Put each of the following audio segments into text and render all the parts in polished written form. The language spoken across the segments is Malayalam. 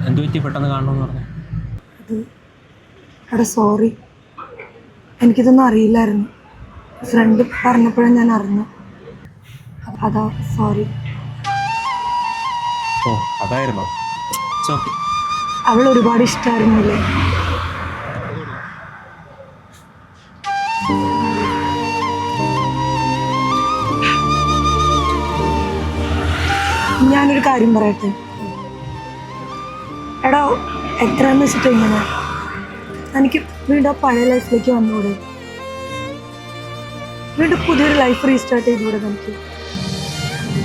എന്ത് പറ്റി പെട്ടെന്ന് കാണണമെന്ന് പറഞ്ഞു? അത് എടാ സോറി, എനിക്കിതൊന്നും അറിയില്ലായിരുന്നു. ഫ്രണ്ട് പറഞ്ഞപ്പോഴാണ് ഞാൻ അറിഞ്ഞു. അതാ സോറി. ഓ അതായിരുന്നോ? ഓക്കെ. അവൾ ഒരുപാട് ഇഷ്ടമായിരുന്നില്ലേ? ഞാനൊരു കാര്യം പറയട്ടെ എടാ, എത്രയെന്ന് വെച്ചിട്ട് ഇങ്ങനെ എനിക്ക് വീണ്ടും ആ പഴയ ലൈഫിലേക്ക് വന്നുകൂടെ? വീണ്ടും പുതിയൊരു ലൈഫ് റീസ്റ്റാർട്ട് ചെയ്തുകൂടെ എനിക്ക്?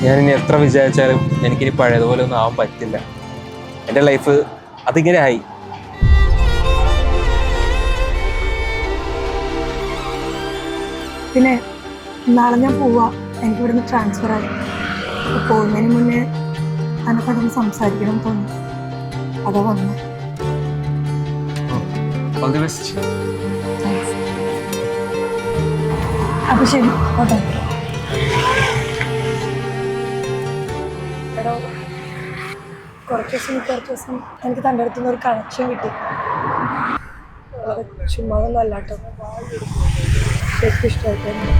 ഞാനിനി എത്ര വിചാരിച്ചാലും എനിക്കിനി പഴയതുപോലെ ഒന്നും ആവാൻ പറ്റില്ല. എൻ്റെ ലൈഫ് അതിങ്ങനെ ആയി. പിന്നെ നാളെ ഞാൻ പോവാ, എനിക്ക് ഇവിടുന്ന് ട്രാൻസ്ഫർ ആയി. അപ്പോൾ പോകുന്നതിന് മുന്നേ എന്നെക്കൊണ്ടൊന്ന് സംസാരിക്കണം തോന്നി, അതാ വന്നു. All the best. അപ്പോൾ ശരി, ഓട്ടെ. എടോ, കുറച്ച് ദിവസം എനിക്ക് തൻ്റെ അടുത്തുനിന്ന് ഒരു കണക്ഷൻ കിട്ടി. വളരെ ചുമ്മാതൊന്നും അല്ലാട്ടോ, ശരിക്കും ഇഷ്ടമായിട്ടായിരുന്നു.